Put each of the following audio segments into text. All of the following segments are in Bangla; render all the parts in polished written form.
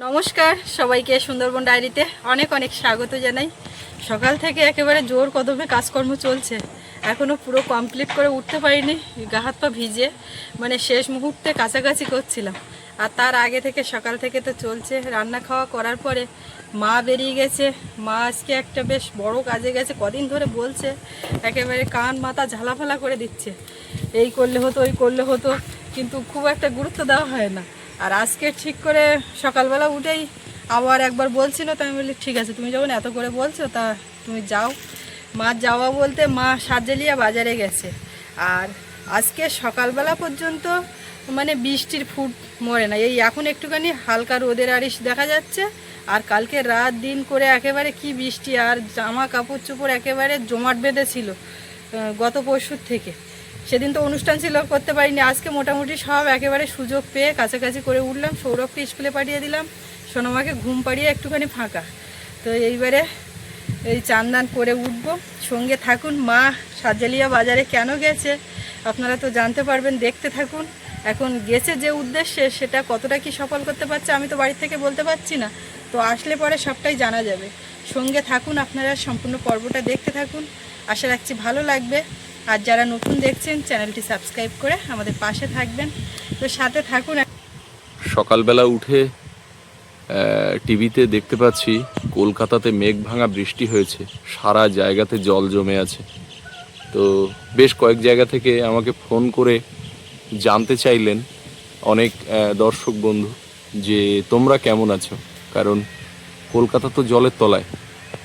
নমস্কার সবাইকে সুন্দরবন ডায়েরিতে অনেক অনেক স্বাগত জানাই। সকাল থেকে একেবারে জোর কদমে কাজকর্ম চলছে, এখনও পুরো কমপ্লিট করে উঠতে পারিনি। গা হাত পা ভিজে মানে শেষ মুহূর্তে কাছাকাছি করছিলাম। আর তার আগে থেকে সকাল থেকে তো চলছে। রান্না খাওয়া করার পরে মা বেরিয়ে গেছে। মা আজকে একটা বেশ বড় কাজে গেছে, কদিন ধরে বলছে, একেবারে কান মাথা ঝালাফালা করে দিচ্ছে, এই করলে হতো ওই করলে হতো, কিন্তু খুব একটা গুরুত্ব দেওয়া হয় না। আর আজকে ঠিক করে সকালবেলা উঠেই আবার একবার বলছিল, তো আমি বলি ঠিক আছে, তুমি যখন এত করে বলছো তা তুমি যাও। মা যাওয়া বলতে মা সাজেলিয়া বাজারে গেছে। আর আজকে সকালবেলা পর্যন্ত মানে বৃষ্টির ফুট মরে না, এই এখন একটুখানি হালকা রোদের আড়িশ দেখা যাচ্ছে। আর কালকে রাত দিন করে একেবারে কি বৃষ্টি, আর জামা কাপড় চোপড় একেবারে জমাট বেঁধেছিল গত পরশুর থেকে। সেদিন তো অনুষ্ঠান ছিল, করতে পারিনি। আজকে মোটামুটি সব একেবারে সুযোগ পেয়ে কাছাকাছি করে উঠলাম। সৌরভকে স্কুলে পাঠিয়ে দিলাম, সোনামাকে ঘুম পাড়িয়ে একটুখানি ফাঁকা। তো এইবারে এই চান করে উঠবো। সঙ্গে থাকুন। মা সাজেলিয়া বাজারে কেন গেছে আপনারা তো জানতে পারবেন, দেখতে থাকুন। এখন গেছে যে উদ্দেশ্যে সেটা কতটা কি সফল করতে পারছে আমি তো বাড়ি থেকে বলতে পারছি না, তো আসলে পরে সবটাই জানা যাবে। সঙ্গে থাকুন, আপনারা সম্পূর্ণ পর্বটা দেখতে থাকুন, আশা রাখছি ভালো লাগবে। আর যারা নতুন দেখছেন চ্যানেলটি সাবস্ক্রাইব করে আমাদের পাশে থাকবেন, তো সাথে থাকুন। সকালবেলা উঠে টিভিতে দেখতে পাচ্ছি কলকাতাতে মেঘ ভাঙা বৃষ্টি হয়েছে, সারা জায়গাতে জল জমে আছে। তো বেশ কয়েক জায়গা থেকে আমাকে ফোন করে জানতে চাইলেন অনেক দর্শক বন্ধু যে তোমরা কেমন আছো, কারণ কলকাতা তো জলের তলায়,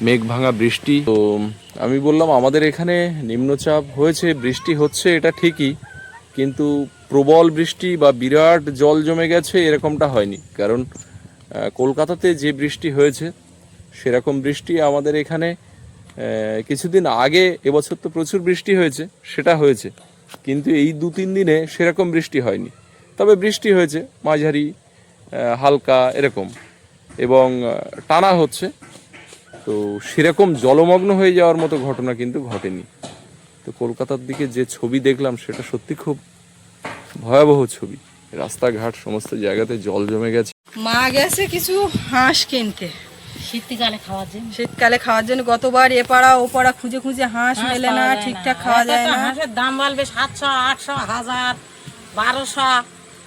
মেঘ ভাঙা বৃষ্টি। তো আমি বললাম আমাদের এখানে নিম্নচাপ হয়েছে, বৃষ্টি হচ্ছে, এটা ঠিকই, কিন্তু প্রবল বৃষ্টি বা বিরাট জল জমে গেছে এরকমটা হয়নি। কারণ কলকাতাতে যে বৃষ্টি হয়েছে সেরকম বৃষ্টি আমাদের এখানে কিছুদিন আগে, এবছর তো প্রচুর বৃষ্টি হয়েছে, সেটা হয়েছে, কিন্তু এই 2-3 দিনে সেরকম বৃষ্টি হয়নি। তবে বৃষ্টি হয়েছে মাঝারি, হালকা এরকম, এবং টানা হচ্ছে। তো সেরকম জলমগ্ন হয়ে যাওয়ার মতো ঘটনা কিন্তু ঘটেনি। তো কলকাতার দিকে যে ছবি দেখলাম সেটা সত্যি খুব ভয়াবহ ছবি। রাস্তাঘাট সমস্ত জায়গাতে জল জমে গেছে। মা গেছে কিছু হাঁস কিনতে শীতকালে খাওয়ার জন্য। গতবার এ পাড়া ও পাড়া খুঁজে খুঁজে হাঁস মেলে না, ঠিকঠাক খাওয়া যায় না। হাঁসের দাম বলবে 700, 800, 1000, 1200।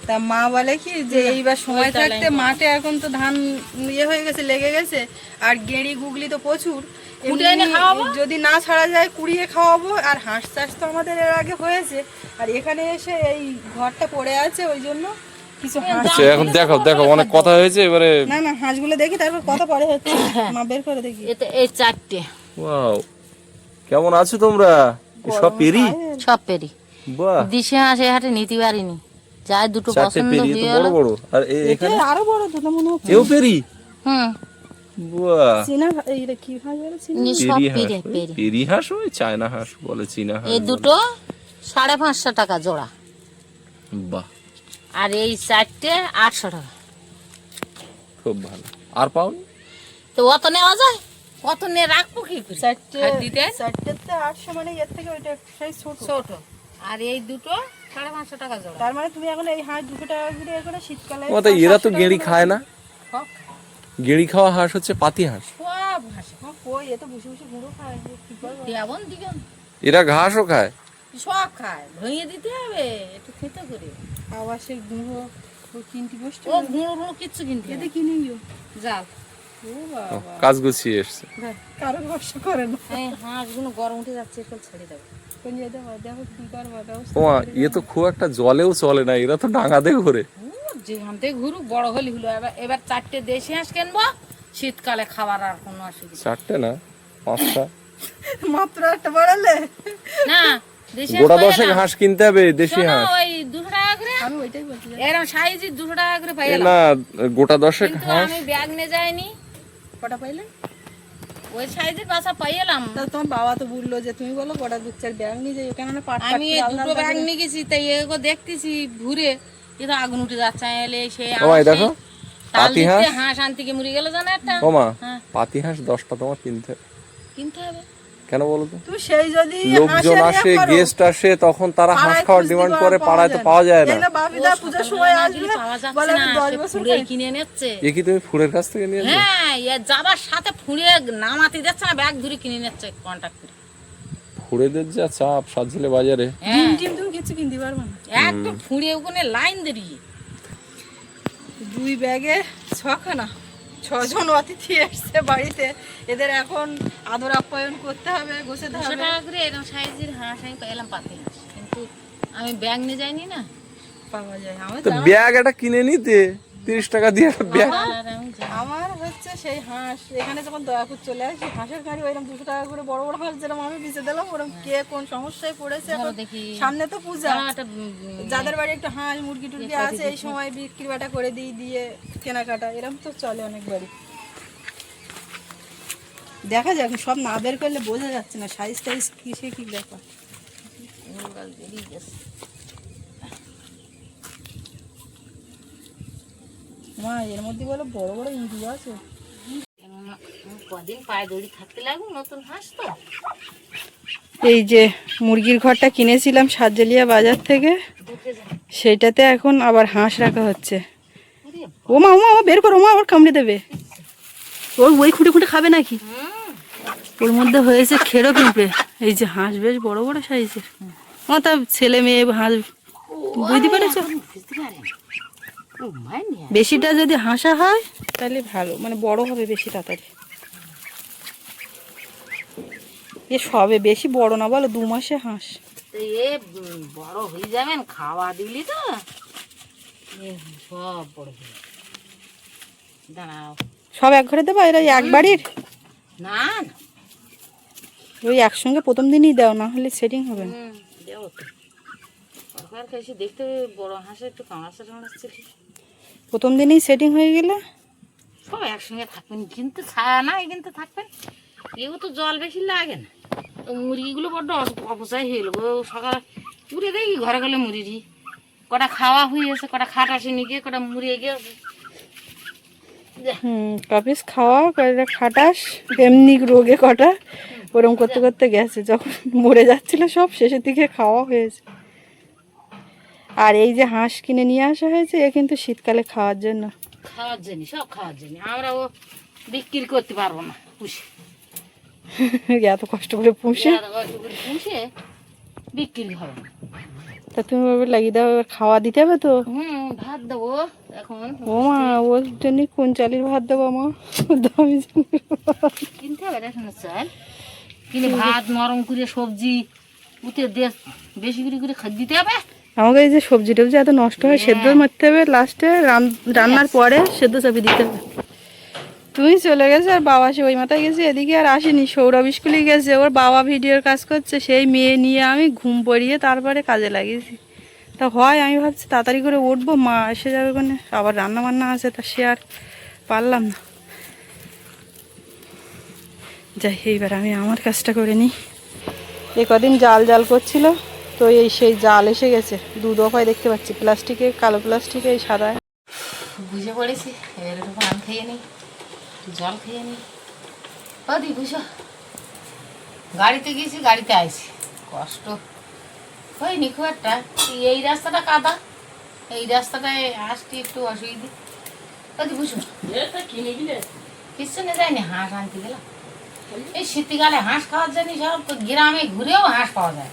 তা মা বলে কি যে এইবার সময় থাকতে মাঠে, এখন তো ধান হয়ে গেছে, লেগে গেছে, আর গেঁড়ি গুগলি তো প্রচুর, যদি না ছাড়া যায় কুড়িয়ে খাওয়াবো। আর হাঁস চাষ তো আমাদের এর আগে হয়েছে, আর এখানে এসে এই ঘরটা পড়ে আছে, ওই জন্য কিছু হাঁস। এখন দেখো দেখো অনেক কথা হয়েছে, এবারে না হাঁসগুলো দেখি, তারপর কথা পরে হচ্ছে। মা বের করে দেখি। এই 4টে। ওয়াও, কেমন আছো তোমরা? সব পেরি? সব পেরি। বাহ, দিশে হাঁস এই হাটে নিতে পারিনি, যাই দুটো পছন্দ হয়ে গেল। বড় বড়, আর এখানে আরো বড় দুটো মনে হচ্ছে। এও পেরি? হুম, বাহ, চীনা এইটা কি হাঁস বলে? সব পেরি পেরি হাঁস, পেরি। পেরি হাঁস ওই চায়না হাঁস বলে, চীনা হাঁস। এই দুটো 550 টাকা জোড়া, বাহ, আর এই 4টে 800 টাকা। খুব ভালো। আর পাওনি? তো অত নেওয়া যায়? কত নিয়ে রাখবো কি করে? চারটে দিতে 800, মানে এর থেকে ওইটা সাইজ ছোট। ছোট। আর এই দুটো 550 টাকা জোড়া। তার মানে তুমি এখন এই হাঁস 200 টাকা করে করে শীতকালে। তো এরা তো গেঁড়ি খায় না। গেঁড়ি খাওয়া হাঁস হচ্ছে পাতি হাঁস। সব হাঁস কই, এ তো বসে বসে গুঁড়ো খায়, কি করব? দেবন দিগন এরা ঘাসও খায়। সব খায়, ভেঙে দিতে হবে একটু খেতে করে। আবার সেই গুঁড়ো কিনতে বসছে। ও গুঁড়ো কিচ্ছু কিনতে এতে কি নিও যাও। ও বাবা, কাজ গুছিয়ে এসছে। কারো ভরসা করে না। এই হাঁসগুলো গরম উঠে যাচ্ছে, একটু ছেড়ে দেবো। কোন যেতে হয় দেখো কি করবা ব্যবস্থা। ওমা, ইয়ে তো খুব একটা জলেও চলে না, এরা তো ডাঙাতে ঘোরে। যেখান থেকে ঘুরু বড় হলি হলো। এবার 4টে দেশি হাঁস কিনবো, শীতকালে খাবার আর কোনো অসুবিধা 4টে না 5টা, মাত্র একটা বাড়ালে না। দেশি গোটা 10 হাঁস কিনতে হবে, দেশি হাঁস। ওই 200 টাকা করে, আমি ওইটাই বলছি। এরকম সাইজ 200 টাকা করে পাই না, গোটা 10 কিন্তু হাঁস। আমি ব্যাগ নিয়ে যাইনি। কটা পাইলে? ওই সাইজের বাসা পাই এলাম। তা তোমার বাবা তো বললো যে তুমি বলো কটা 2-4 ব্যাগ নিয়ে যাই, কেননা পাট আমি এই দুটো ব্যাগ নিয়ে গেছি, তাই এগো দেখতেছি ঘুরে এটা আগুন উঠে যাচ্ছে। এলে সেই ওমাই দেখো, পাতি হাঁস। হাঁস আনতে গিয়ে মরে গেল জানো একটা। ওমা, হ্যাঁ। পাতি হাঁস 10টা তোমার কিনতে হবে। কিনতে হবে। কেন বলো তো? তুমি সেই যদি লোকজন আসে, গেস্ট আসে, তখন তারা হাঁস খাওয়ার ডিমান্ড করে, পাড়ায় তো পাওয়া যায় না। বাপিদা পূজার সময় আসবে পাওয়া যাচ্ছে বলে না, আমি 10 সে বছর ফুঁড়ে কিনে নিচ্ছে। এ কি তুমি ফুলের কাছ থেকে নিয়েছো? হ্যাঁ, এ যাবার সাথে ফুঁড়ে নামাতে যাচ্ছে না, ব্যাগ ধরে কিনে নিচ্ছে কন্টাক্ট করে। ফুড়েদের যা চাপ সাতঝিলে বাজারে। ডিম টিম তুমি কিছু কিনতে পারবে না। একদম ফুঁড়ে ওখানে লাইন দাঁড়িয়ে। 2 ব্যাগে 6খানা, 6 জন অতিথি এসছে বাড়িতে, এদের এখন আদর আপ্যায়ন করতে হবে, গোছাতে 200 হবে। টাকা করে এরকম সাইজের হাঁস আমি পেলাম পাতি হাঁস, কিন্তু আমি ব্যাগ নিয়ে যাইনি না। পাওয়া যায় আমার তো ব্যাগ একটা কিনে নিতে 30 টাকা দিয়ে একটা ব্যাগ। আর আমি যাই। আমার হচ্ছে সেই হাঁস এখানে যখন দয়াপুর চলে আসি, হাঁসের গাড়ি ওইরকম 200 টাকা করে বড় বড় হাঁস যেরকম আমি বেঁচে দিলাম, ওরকম কে কোন সমস্যায় পড়েছে এখন। দেখি সামনে তো পূজা, একটা যাদের বাড়ি একটু হাঁস মুরগি টুরগি আছে এই সময় বিক্রি বাটা করে দিয়ে কেনাকাটা এরকম তো চলে অনেক বাড়ি। দেখা যাক, সব না বের করলে বোঝা যাচ্ছে না সাইজ টাইজ কিসে কি ব্যাপার। বেরিয়ে গেছে। মা এর মধ্যে বলো বড় বড় ইঁদুর আছে। কদিন পায়ে দড়ি থাকতে লাগুক, নতুন হাঁস তো। এই যে মুরগির ঘরটা কিনেছিলাম সাতজেলিয়া বাজার থেকে, সেইটাতে এখন আবার হাঁস রাখা হচ্ছে। ওমা ওমা ও বের করো, ওমা আবার কামড়ে দেবে। ওর ওই খুঁটে খুঁটে খাবে নাকি? ওর মধ্যে হয়েছে খেড়ো পিঁপড়ে। এই যে হাঁস বেশ বড় বড় সাইজের। ও তা ছেলে মেয়ে হাঁস বুঝতে পেরেছো? বেশিটা যদি হাঁসা হয় তাহলে ভালো, মানে বড় হবে বেশি তাড়াতাড়ি। এ সবে বেশি বড় না বলো, 2 মাসে হাঁস। তো এ বড় হয়ে যাবেন, খাওয়া দিলি তো এ সব বড় হয়ে যাবে। দাঁড়াও, সব এক ঘরে দেবো? এরা এক বাড়ির? না না, ওই একসঙ্গে প্রথম দিনই দাও, না হলে সেটিং হবে না। দেবো তো। সরকার কাছে দেখতে বড় হাঁসে একটু কামড়াচ্ছে টামড়াচ্ছে, ঠিক প্রথম দিনই সেটিং হয়ে গেলে সব একসঙ্গে থাকবেন, কিন্তু ছায়া নাই, কিন্তু থাকবেন। এও তো জল বেশি লাগে না, তো মুরগিগুলো বড্ড অপচয় হয়ে গেলো। সকালে উড়ে দেখি ঘরে গেলে মুরগি কটা খাওয়া হয়ে গেছে, কটা খাট আসেনি গিয়ে, কটা মুড়িয়ে গিয়েছে। কাপিস খাওয়া কয়টা খাটাস, এমনি রোগে কটা, ওরম করতে করতে গেছে। যখন মরে যাচ্ছিল সব শেষের দিকে খাওয়া হয়েছে। আর এই যে হাঁস কিনে নিয়ে আসা হয়েছে, এ কিন্তু শীতকালে খাওয়ার জন্য। খাওয়ার জন্য, সব খাওয়ার জন্য। আমরা ও বিক্রি করতে পারবো না পুষে, এত কষ্ট করে পুষে পুষে বিক্রি হবে না। তা তুমি ওর লাগিয়ে দাও, এবার খাওয়া দিতে হবে তো। ভাত দেবো এখন। ও মা, ওর জন্য কোন চালের ভাত দেবো মা? দামি কিনতে হবে রেশনের চাল, কিনে ভাত নরম করে সবজি উঠে দিয়ে বেশি করে করে দিতে হবে। আমাকে এই যে সবজি টবজি এত নষ্ট হয়, সেদ্ধ মারতে হবে লাস্টে, রান্নার পরে সেদ্ধ চাপি দিতে হবে। তুমি চলে গেছে আর বাবা সে ওই মাথায় গেছে, এদিকে আর আসেনি। সৌরভ স্কুলে গেছে, ওর বাবা ভিডিওর কাজ করছে, সেই মেয়ে নিয়ে আমি ঘুম পড়িয়ে তারপরে কাজে লাগিয়েছি। তা হয় আমি ভাবছি তাড়াতাড়ি করে উঠবো, মা এসে যাবে, ওখানে আবার রান্না বান্না আছে, তা সে আর পারলাম না। যাই, এইবার আমি আমার কাজটা করে নিই। এ কদিন জাল করছিল, তো এই সেই জাল এসে গেছে 2 দফায় দেখতে পাচ্ছি, প্লাস্টিকে, কালো প্লাস্টিকে, এই সাদা। বুঝে পড়েছি, এবার একটু পান খেয়ে নিই, জল খেয়ে নিই। দি বুঝো, গাড়িতে গেছি, গাড়িতে আইছি, কষ্ট হয়নি খুব একটা। এই রাস্তাটা কাদা, এই রাস্তাটায় আসতে একটু অসুবিধে। দি বুঝো, কিছু নিয়ে যায়নি, হাঁস আনতে গেলাম। এই শীতকালে হাঁস খাওয়ার জন্য সব গ্রামে ঘুরেও হাঁস পাওয়া যায়,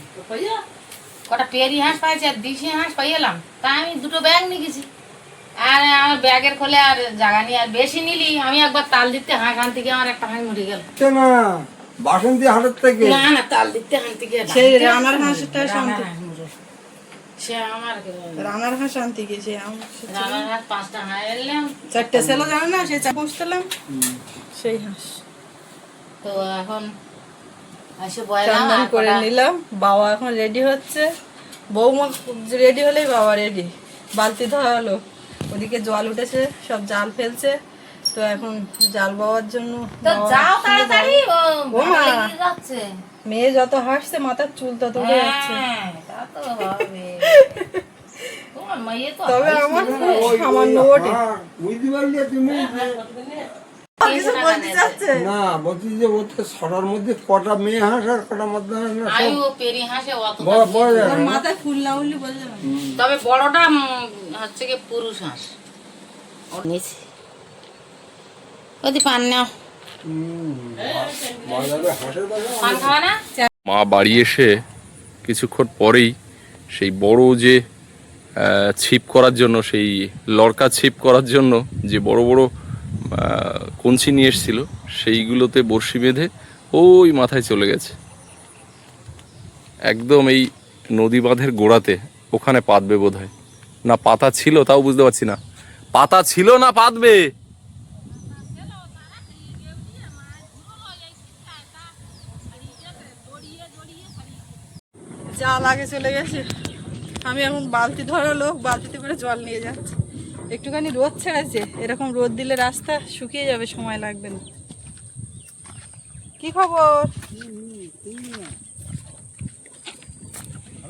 কটা পেয়ারি হাঁস পাইছি আর দেশি হাঁস পাই এলাম। তা আমি 2টো ব্যাগ নিয়ে গেছি, আর আমার ব্যাগের খোলে আর জায়গা নিয়ে আর বেশি নিলি। আমি একবার তাল দিতে হাঁস আনতে গিয়ে আমার একটা হাঁস মরে গেল। না বাসন্তী হাটের থেকে না না, তাল দিতে আনতে গিয়ে সেই রানার হাঁসটা শান্তি, সে আমার রানার হাঁস আনতে গেছে। রানার হাঁস 5টা হাঁস এলাম, 4টে ছিল জানো না, সেই পৌঁছলাম সেই হাঁস। তো এখন এসে বয়লাম রান্না করে নিলাম। বাবা এখন রেডি হচ্ছে, বৌমা রেডি হলেই বাবা রেডি। বালতি ধোয়া হলো, ওদিকে জল উঠেছে, সব জাল ফেলছে। তো এখন জাল বাওয়ার জন্য যাও তাড়াতাড়ি, ও মা, যাচ্ছে। মেয়ে যত হাসছে মাথার চুল তত উঠে যাচ্ছে। তা তো হবে, তোমার মেয়ে তো তবে আমার খুব সামান্য ওঠে। বুঝতে পারলে তুমি কিছু বলতে চাচ্ছে না বলছি যে ওতে ছটার মধ্যে কটা মেয়ে হাঁস আর কটা মধ্যে হাঁস না আমি সব ও পেরি হাঁসে অত বড় যায় ওর না। মাথায় ফুল না উঠলে বোঝা যাবে না। তবে বড়টা হচ্ছে কি পুরুষ হাঁস ও নিয়েছি ওদি পান নাও বাজারে হাঁসের বাজার পান খাওয়া না মা বাড়ি এসে কিছুক্ষণ পরেই সেই বড় যে ছিপ করার জন্য, সেই লড়কা ছিপ করার জন্য যে বড় বড় কঞ্চি নিয়ে এসেছিল, সেইগুলোতে বড়শি বেঁধে ওই মাথায় চলে গেছে, একদম এই নদী বাঁধের গোড়াতে। ওখানে পাতবে বোধ হয়, না পাতা ছিল তাও বুঝতে পারছি না, পাতা ছিল না পাতবে। জাল আগে চলে গেছে, আমি এখন বালতি ধরা লোক, বালতিতে করে জল নিয়ে যাচ্ছি। একটুখানি রোদ ছেড়েছে, এরকম রোদ দিলে রাস্তা শুকিয়ে যাবে, সময় লাগবে না। কি খবর?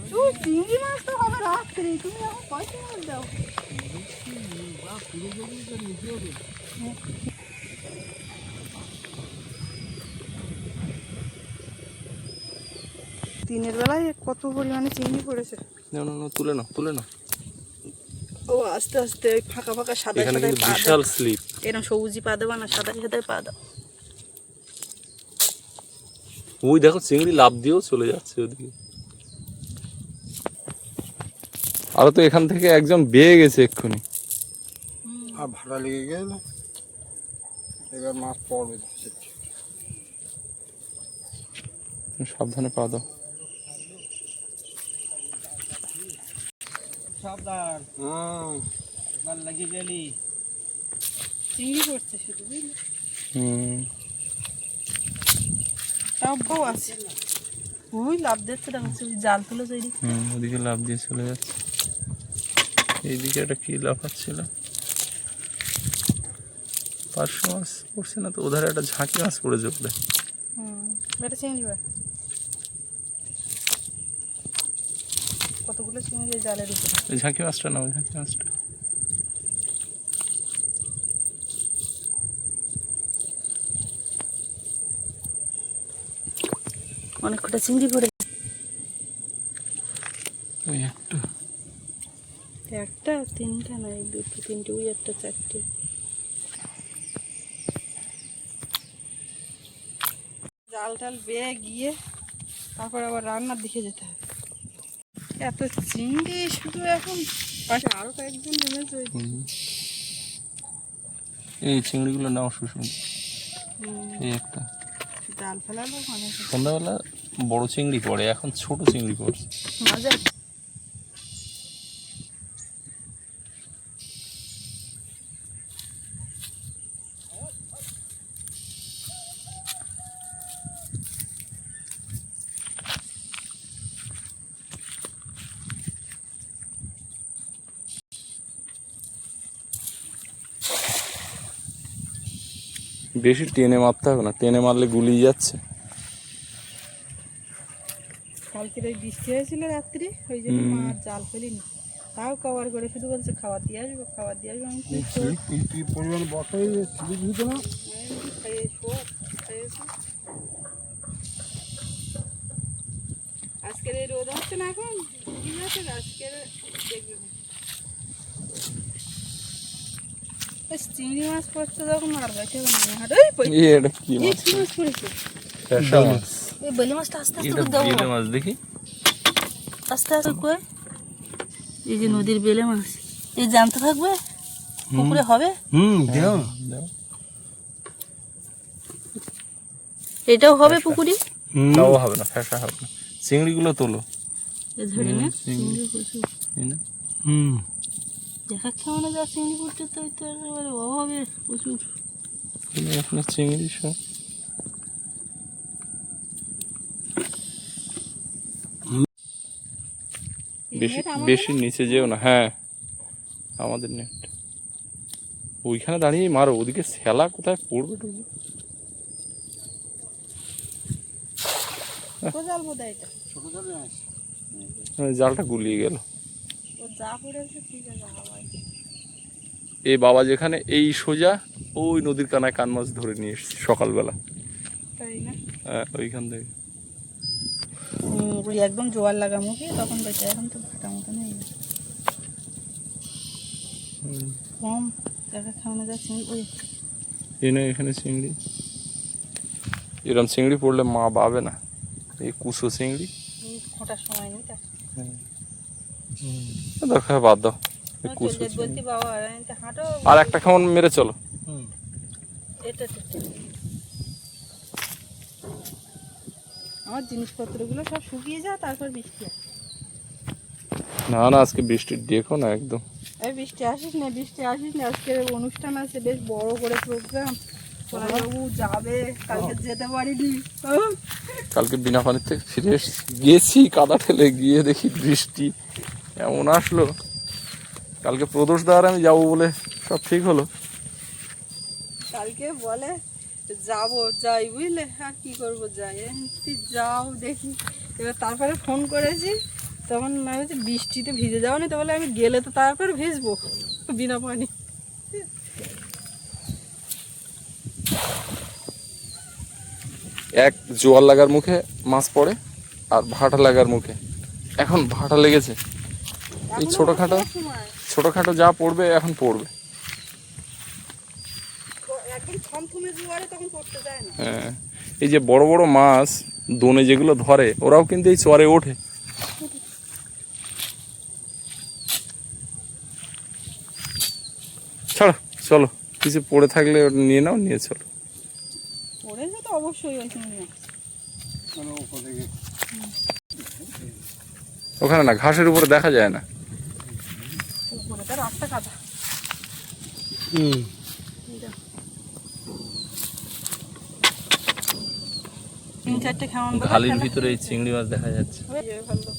তুই চিংড়ি মাছ তো হবে রাত্রি, তুমি এখন কয়টা মাছ দাও? দিনের বেলায় কত পরিমাণে চিংড়ি পড়েছে। না না না, তুলে নাও তুলে নাও। ও আস্তে আস্তে ওই ফাঁকা ফাঁকা সাদা এখানে সাদা কিন্তু পা বিশাল দাও, স্লিপ। এরকম সবুজি পা দেবা না, সাদা সাদা পা দাও। ওই দেখো চিংড়ি লাফ দিয়েও চলে যাচ্ছে ওদিকে। আর তো এখান থেকে একজন বেয়ে গেছে এক্ষুনি। আর ভাড়া লেগে গেল, এবার মাছ পড়বে। সাবধানে পা দাও। সাবধান, হ্যাঁ লাগিয়ে গেলি। চিংড়ি পড়ছে শুধু, বুঝলি? হুম, তাও বউ আছে, ওই লাভ দিচ্ছে, দেখো ওই জাল তুলে তৈরি। ওদিকে লাফ দিয়ে চলে যাচ্ছে। এইদিকে একটা কি লাফাচ্ছিল, পার্শ্ব মাছ পড়ছে না তো, ওধারে একটা ঝাঁকি মাছ পড়েছে ওদের। এটা চিংড়ি ভাই, কতগুলো চিংড়ি এই জালের উপরে। ওই ঝাঁকি মাছটা না, ওই ঝাঁকি মাছটা। অনেক কটা চিংড়ি পড়ে, ওই একটা একটা তিনটা নাই, দুটো তিনটে, ওই একটা চারটে। জাল টাল বেয়ে গিয়ে তারপর আবার রান্নার দিকে যেতে হবে। এত চিংড়ি শুধু, এখন পাশে আরো কয়েকজন নেমেছে। এই চিংড়িগুলো নাও শুশুন। এই একটা জাল ফেলালো অনেক সন্ধ্যাবেলা বড় চিংড়ি পড়ে, এখন ছোট চিংড়ি পড়ছে। মজা। বেশি টেনে মারতে হবে না, টেনে মারলে গুলিয়ে যাচ্ছে। কালকে ওই বৃষ্টি হয়েছিল রাত্রি, ওই জন্য মা আর জাল ফেলিনি, তাও কভার করে শুধু বলছে খাবার দিয়ে আসবো, খাবার দিয়ে আসবো। আমি কি পরিমাণ বসাই স্লিপ দিতে না। আজকের এই রোদ হচ্ছে না, এখন ঠিক আছে, আজকের দেখবে চিংড়ি মাছ পড়ছে যখন মারবে, এটা কি মাছ? কি মাছ পড়েছে? ফ্যাসা মাছ। এই বেলে মাছটা আস্তে আস্তে এটা করে দেবো, বেলে মাছ দেখি। আস্তে আস্তে করে। এই যে নদীর বেলে মাছ, এই জানতে থাকবে পুকুরে হবে। দাও। এটাও হবে পুকুরে, তাও হবে না, ফ্যাসা হবে না। চিংড়িগুলো তোলো। এই ধরে না চিংড়ি প্রচুর এই না? দেখাচ্ছে, মানে যা চিংড়ি পড়ছে তো একেবারে অভাবে প্রচুর। এখানে চিংড়ি সব। বেশি বেশি নিচে যেও না। হ্যাঁ, আমাদের নেট ওইখানে দাঁড়িয়ে মারো, ওদিকে শ্যালা কোথায় পড়বে টুকবে। জাল বোধ হয় এটা, জালটা গুলিয়ে গেল। ও যা পড়েছে ঠিক আছে, হাওয়ায় এই বাবা যেখানে এই সোজা ওই নদীর কানায় কান মাছ ধরে নিয়ে এসেছি সকালবেলা। তাই না? হ্যাঁ ওইখান থেকে। ওই একদম জোয়ার লাগা মুখে তখন বেঁচে, এখন তো ফাটা মতো নেই। কম জায়গা খাওয়ানো যাচ্ছে। ওই এখানে চিংড়ি, এরম চিংড়ি পড়লে মা পাবে না, এই কুচো চিংড়ি। ফোটার সময় নেই তা দরকার বাদ দাও, এই কুচো বলছি চিংড়ি। বাবা হাঁটো। আর একটা কেমন মেরে চলো। এটা আমার জিনিসপত্রগুলো সব শুকিয়ে যায়, তারপর বৃষ্টি আসে। না না আজকে বৃষ্টির দেখো না একদম। এই বৃষ্টি আসিস না, বৃষ্টি আসিস না। আজকের অনুষ্ঠান আছে বেশ বড় করে প্রোগ্রাম, সোনাবাবু যাবে, কালকে যেতে পারিনি। কালকে বিনা পানির থেকে ফিরে গেছি কাদা ঠেলে, গিয়ে দেখি বৃষ্টি এমন আসলো। কালকে প্রদোষ দ্বার আমি যাবো বলে সব ঠিক হলো। কালকে বলে যাবো, যাই বুঝলে, আর কি করবো, যাই। তুই যাও দেখি। এবার তারপরে ফোন করেছি, তখন আমি বলছি বৃষ্টিতে ভিজে যাও নি, তো বলে আমি গেলে তো তারপর ভিজবো বিনা পানি। এক জোয়ার লাগার মুখে মাছ পড়ে, আর ভাটা লাগার মুখে। এখন ভাটা লেগেছে, এই ছোটখাটো যা পড়বে এখন পড়বে। একদম থমথমে জোয়ারে তখন পড়তে যায় না। হ্যাঁ, এই যে বড় বড় মাছ দোনে যেগুলো ধরে, ওরাও কিন্তু এই চরে ওঠে। ছাড়ো, চলো, কিছু পড়ে থাকলে ওটা নিয়ে নাও, নিয়ে চলো। পড়েছে তো অবশ্যই ওইখানে। ওখানে না, ঘাসের উপরে দেখা যায় না। উপরে তো রাস্তা কাদা। তিন চারটে খাওয়ান ঢালির ভিতরে এই চিংড়ি মাছ দেখা যাচ্ছে। হয়ে যাবে ভালো।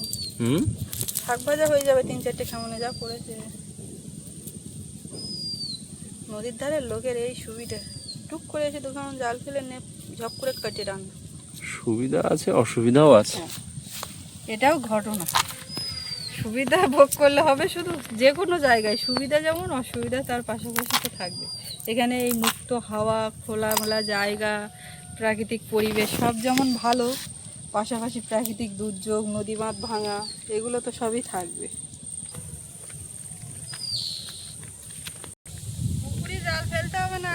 শাক ভাজা হয়ে যাবে, তিন চারটে খাওয়ানো যা পড়েছে। নদীর ধারে লোকের এই সুবিধা, টুক করে এসে দোকান জাল ফেলে নে, ঝপ করে কেটে রান্না। সুবিধা আছে, অসুবিধাও আছে। এটাও ঘটনা। সুবিধা ভোগ করলে হবে শুধু, যে কোনো জায়গায় সুবিধা যেমন, অসুবিধা তার পাশাপাশি তো থাকবে। এখানে এই মুক্ত হাওয়া, খোলামেলা জায়গা, প্রাকৃতিক পরিবেশ সব যেমন ভালো, পাশাপাশি প্রাকৃতিক দুর্যোগ, নদী বাঁধ ভাঙা, এগুলো তো সবই থাকবে। পুকুরে জাল ফেলতে হবে না,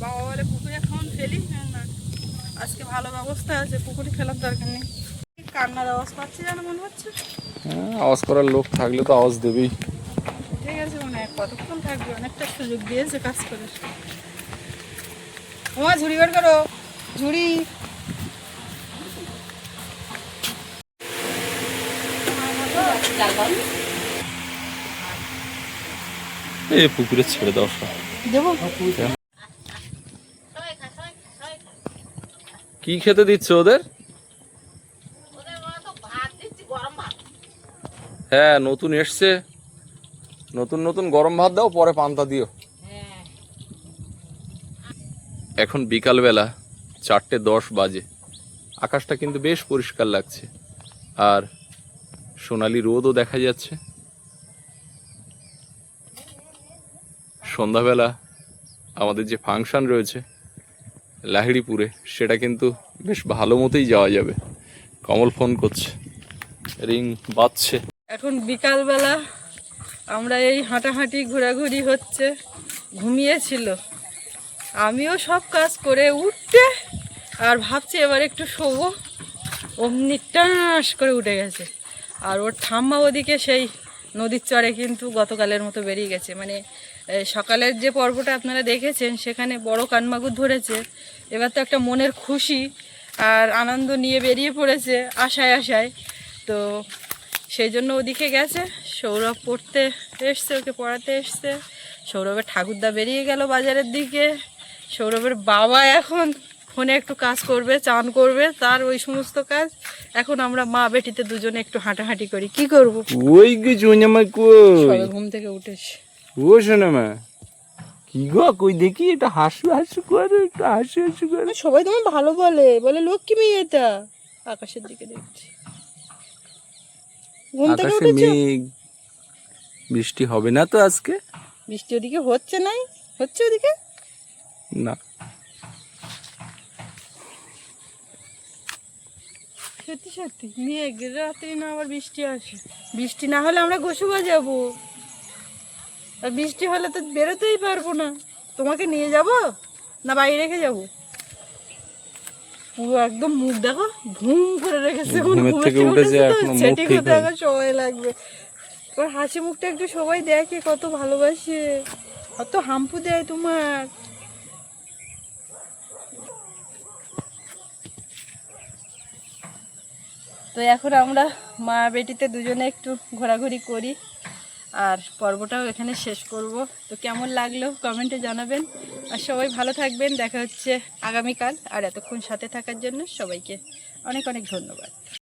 বাবা বলে পুকুরে এখন ফেলি না, আজকে ভালো ব্যবস্থা আছে, পুকুরে ফেলার দরকার নেই। কান্নার আওয়াজ পাচ্ছি যেন মনে হচ্ছে। হ্যাঁ, আওয়াজ করার লোক থাকলে তো আওয়াজ দেবেই। ঠিক আছে, মনে হয় কতক্ষণ থাকবে, অনেকটা সুযোগ দিয়েছে কাজ করে। ওমা ঝুড়ি বের করো, ঝুড়ি। এই পুকুরে ছেড়ে দাও সব। দেবো কি খেতে দিচ্ছ ওদের? হ্যাঁ, নতুন এসছে, নতুন নতুন গরম ভাত দাও, পরে পান্তা দিও। এখন বিকালবেলা 4:10 বাজে, আকাশটা কিন্তু বেশ পরিষ্কার লাগছে, আর সোনালি রোদও দেখা যাচ্ছে। সন্ধ্যাবেলা আমাদের যে ফাংশন রয়েছে লাহিড়িপুরে, সেটা কিন্তু বেশ ভালো মতোই যাওয়া যাবে। কমল ফোন করছে, রিং বাজছে। এখন বিকালবেলা আমরা এই হাঁটাহাঁটি ঘোরাঘুরি হচ্ছে। ঘুমিয়েছিল, আমিও সব কাজ করে উঠতে আর ভাবছি এবার একটু শোবো, অমনি টাস করে উঠে গেছে। আর ওর ঠাম্মা ওদিকে সেই নদীর চরে কিন্তু গতকালের মতো বেরিয়ে গেছে। মানে সকালের যে পর্বটা আপনারা দেখেছেন, সেখানে বড় কানমাগুর ধরেছে। এবার তো একটা মনের খুশি আর আনন্দ নিয়ে বেরিয়ে পড়েছে আশায় আশায়। তো সেই জন্য ওদিকে গেছে। সৌরভ পড়তে এসছে, ওকে পড়াতে এসছে। সৌরভের ঠাকুরদা বেরিয়ে গেল বাজারের দিকে। সৌরভের বাবা এখন ফোনে একটু কাজ করবে, চান করবে, তার ওই সমস্ত কাজ। এখন আমরা মা বেটিতে দুজনে একটু হাঁটাহাঁটি করি। কি করবো, ওই কিছু সবে ঘুম থেকে উঠেছি। ও শোনো মা, কি গো, কই দেখি এটা হাসু হাসু করে, একটু হাসু হাসু করে। সবাই তোমার ভালো বলে, বলে লক্ষ্মী মেয়ে এটা। আকাশের দিকে দেখছি, ঘুম থেকে আকাশে উঠেছো? মেঘ, বৃষ্টি হবে না তো আজকে? বৃষ্টি ওদিকে হচ্ছে নাই? হচ্ছে ওদিকে? না, সত্যি সত্যি মেঘ, রাত্রি না আবার বৃষ্টি আসে। বৃষ্টি না হলে আমরা গোসুবা যাব, আর বৃষ্টি হলে তো বেরোতেই পারবো না। তোমাকে নিয়ে যাব না বাড়ি রেখে যাব? পুরো একদম মুখ দেখো ঘুম করে রেখেছে, ঘুমের থেকে উঠেছে, এখনো মুখ সেটিং ঠিক হতে হয়নি। আমার সময় লাগবে। ওর হাসি মুখটা একটু সবাই দেখে, কত ভালোবাসে, কত হাম্পু দেয় তোমার। তো এখন আমরা মা বেটিতে দুজনে একটু ঘোরাঘুরি করি, আর পর্বটাও এখানে শেষ করব। তো কেমন লাগলো কমেন্টে জানাবেন, আর সবাই ভালো থাকবেন। দেখা হচ্ছে আগামীকাল। আর এতক্ষণ সাথে থাকার জন্য সবাইকে অনেক অনেক ধন্যবাদ।